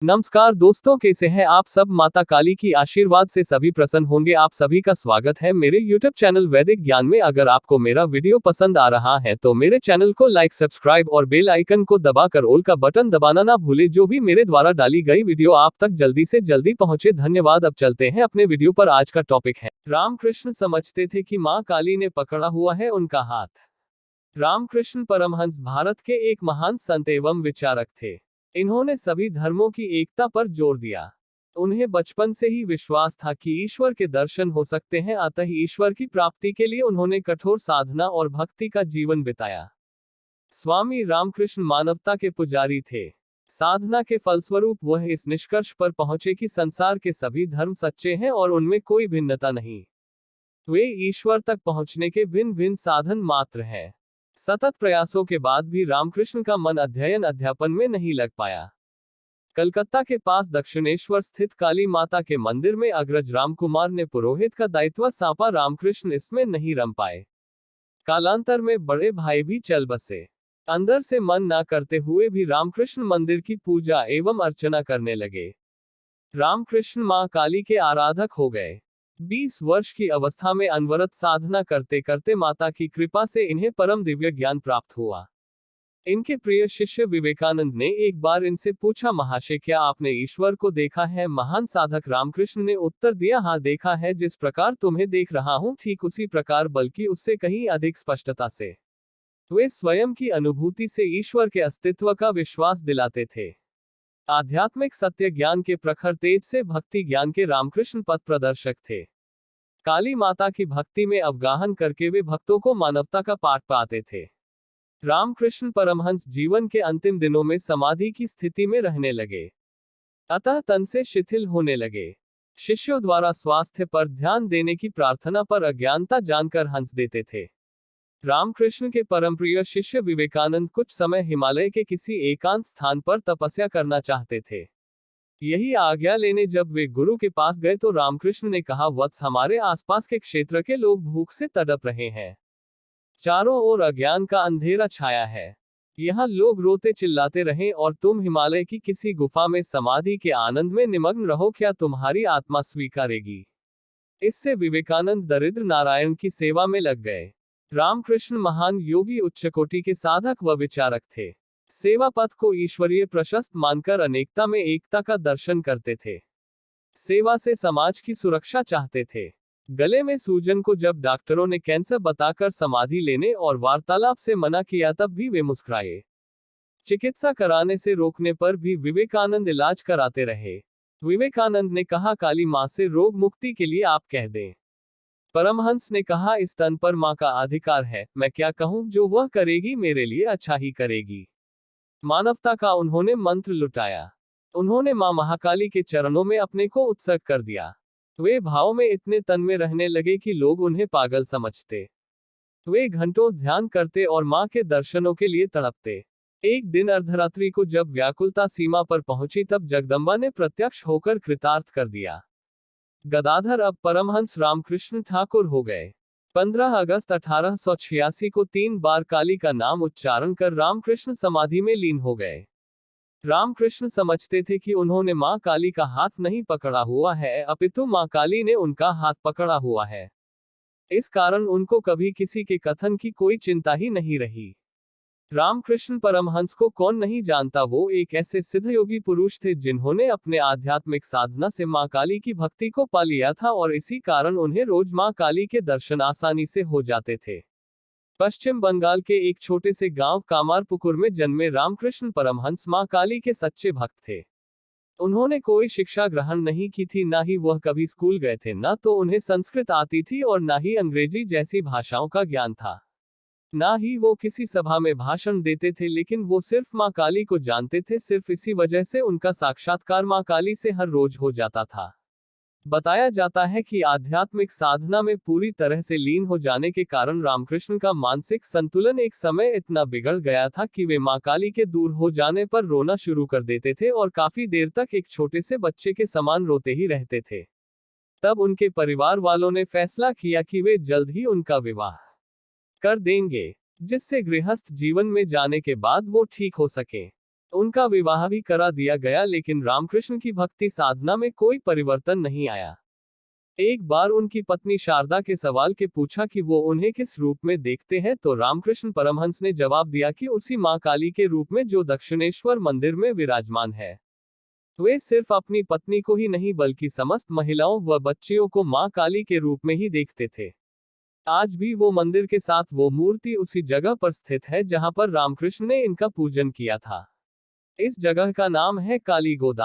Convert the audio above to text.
नमस्कार दोस्तों, कैसे हैं आप सब। माता काली की आशीर्वाद से सभी प्रसन्न होंगे। आप सभी का स्वागत है मेरे YouTube चैनल वैदिक ज्ञान में। अगर आपको मेरा वीडियो पसंद आ रहा है तो मेरे चैनल को लाइक, सब्सक्राइब और बेल आइकन को दबाकर ऑल का बटन दबाना ना भूले, जो भी मेरे द्वारा डाली गई वीडियो आप तक जल्दी से जल्दी पहुंचे। धन्यवाद। अब चलते हैं अपने वीडियो पर। आज का टॉपिक है, रामकृष्ण समझते थे कि माँ काली ने पकड़ा हुआ है उनका हाथ। रामकृष्ण परमहंस भारत के एक महान संत एवं विचारक थे। इन्होंने सभी धर्मों की एकता पर जोर दिया। उन्हें बचपन से ही विश्वास था कि ईश्वर के दर्शन हो सकते हैं, अतः ईश्वर की प्राप्ति के लिए उन्होंने कठोर साधना और भक्ति का जीवन बिताया। स्वामी रामकृष्ण मानवता के पुजारी थे। साधना के फलस्वरूप वह इस निष्कर्ष पर पहुंचे कि संसार के सभी धर्म सच्चे हैं और उनमें कोई भिन्नता नहीं। वे ईश्वर तक पहुंचने के भिन्न भिन्न साधन मात्र हैं। सतत प्रयासों के बाद भी रामकृष्ण का मन अध्ययन अध्यापन में नहीं लग पाया। कलकत्ता के पास दक्षिणेश्वर स्थित काली माता के मंदिर में अग्रज रामकुमार ने पुरोहित का दायित्व सौंपा। रामकृष्ण इसमें नहीं रम पाए। कालांतर में बड़े भाई भी चल बसे। अंदर से मन ना करते हुए भी रामकृष्ण मंदिर की पूजा एवं अर्चना करने लगे। रामकृष्ण मां काली के आराधक हो गए। 20 वर्ष की अवस्था में अनवरत साधना करते करते माता की कृपा से इन्हें परम दिव्य ज्ञान प्राप्त हुआ। इनके प्रिय शिष्य विवेकानंद ने एक बार इनसे पूछा, महाशय क्या आपने ईश्वर को देखा है। महान साधक रामकृष्ण ने उत्तर दिया, हाँ देखा है। जिस प्रकार तुम्हें देख रहा हूं ठीक उसी प्रकार, बल्कि उससे कहीं अधिक स्पष्टता से। वे स्वयं की अनुभूति से ईश्वर के अस्तित्व का विश्वास दिलाते थे। आध्यात्मिक सत्य ज्ञान के प्रखर तेज से भक्ति ज्ञान के रामकृष्ण पथ प्रदर्शक थे। काली माता की भक्ति में अवगाहन करके वे भक्तों को मानवता का पाठ पाते थे। रामकृष्ण परमहंस जीवन के अंतिम दिनों में समाधि की स्थिति में रहने लगे, अतः तन से शिथिल होने लगे। शिष्यों द्वारा स्वास्थ्य पर ध्यान देने की प्रार्थना पर अज्ञानता जानकर हंस देते थे। रामकृष्ण के परमप्रिय शिष्य विवेकानंद कुछ समय हिमालय के किसी एकांत स्थान पर तपस्या करना चाहते थे। यही आज्ञा लेने जब वे गुरु के पास गए तो रामकृष्ण ने कहा, वत्स हमारे आसपास के क्षेत्र के लोग भूख से तड़प रहे हैं। चारों ओर अज्ञान का अंधेरा छाया है। यहाँ लोग रोते चिल्लाते रहें और तुम हिमालय की किसी गुफा में समाधि के आनंद में निमग्न रहो, क्या तुम्हारी आत्मा स्वीकारेगी। इससे विवेकानंद दरिद्र नारायण की सेवा में लग गए। रामकृष्ण महान योगी, उच्चकोटि के साधक व विचारक थे। सेवा पथ को ईश्वरीय प्रशस्त मानकर अनेकता में एकता का दर्शन करते थे। सेवा से समाज की सुरक्षा चाहते थे। गले में सूजन को जब डॉक्टरों ने कैंसर बताकर समाधि लेने और वार्तालाप से मना किया तब भी वे मुस्कुराए। चिकित्सा कराने से रोकने पर भी विवेकानंद इलाज कराते रहे। विवेकानंद ने कहा, काली मां से रोग मुक्ति के लिए आप कह दें। परमहंस ने कहा, इस तन पर मां का अधिकार है, मैं क्या कहूं, जो वह करेगी मेरे लिए अच्छा ही करेगी। मानवता का उन्होंने मंत्र लुटाया। उन्होंने मां महाकाली के चरणों में अपने को उत्सर्ग कर दिया। वे भाव में इतने तन में रहने लगे कि लोग उन्हें पागल समझते। वे घंटों ध्यान करते और मां के दर्शनों के लिए तड़पते। एक दिन अर्धरात्रि को जब व्याकुलता सीमा पर पहुंची तब जगदम्बा ने प्रत्यक्ष होकर कृतार्थ कर दिया। गदाधर अब परमहंस रामकृष्ण ठाकुर हो गए। 15 अगस्त 1886 को 3 बार काली का नाम उच्चारण कर रामकृष्ण समाधि में लीन हो गए। रामकृष्ण समझते थे कि उन्होंने मां काली का हाथ नहीं पकड़ा हुआ है, अपितु मां काली ने उनका हाथ पकड़ा हुआ है। इस कारण उनको कभी किसी के कथन की कोई चिंता ही नहीं रही। रामकृष्ण परमहंस को कौन नहीं जानता, वो एक ऐसे सिद्धयोगी पुरुष थे जिन्होंने अपने आध्यात्मिक साधना से मां काली की भक्ति को पा लिया था और इसी कारण उन्हें रोज मां काली के दर्शन आसानी से हो जाते थे। पश्चिम बंगाल के एक छोटे से गांव कामारपुकुर में जन्मे रामकृष्ण परमहंस मां काली के सच्चे भक्त थे। उन्होंने कोई शिक्षा ग्रहण नहीं की थी, ना ही वह कभी स्कूल गए थे, ना तो उन्हें संस्कृत आती थी और ना ही अंग्रेजी जैसी भाषाओं का ज्ञान था। ना ही वो किसी सभा में भाषण देते थे, लेकिन वो सिर्फ मां काली को जानते थे। सिर्फ इसी वजह से उनका साक्षात्कार मां काली से हर रोज हो जाता था। बताया जाता है कि आध्यात्मिक साधना में पूरी तरह से लीन हो जाने के कारण रामकृष्ण का मानसिक संतुलन एक समय इतना बिगड़ गया था कि वे मां काली के दूर हो जाने पर रोना शुरू कर देते थे और काफी देर तक एक छोटे से बच्चे के समान रोते ही रहते थे। तब उनके परिवार वालों ने फैसला किया कि वे जल्द ही उनका विवाह कर देंगे, जिससे गृहस्थ जीवन में जाने के बाद वो ठीक हो सके। उनका विवाह भी करा दिया गया, लेकिन रामकृष्ण की भक्ति साधना में कोई परिवर्तन नहीं आया। एक बार उनकी पत्नी शारदा के सवाल के पूछा कि वो उन्हें किस रूप में देखते हैं, तो रामकृष्ण परमहंस ने जवाब दिया कि उसी मां काली के रूप में जो दक्षिणेश्वर मंदिर में विराजमान है। वे सिर्फ अपनी पत्नी को ही नहीं बल्कि समस्त महिलाओं व बच्चियों को मां काली के रूप में ही देखते थे। आज भी वो मंदिर के साथ वो मूर्ति उसी जगह पर स्थित है जहां पर रामकृष्ण ने इनका पूजन किया था। इस जगह का नाम है काली गोदा।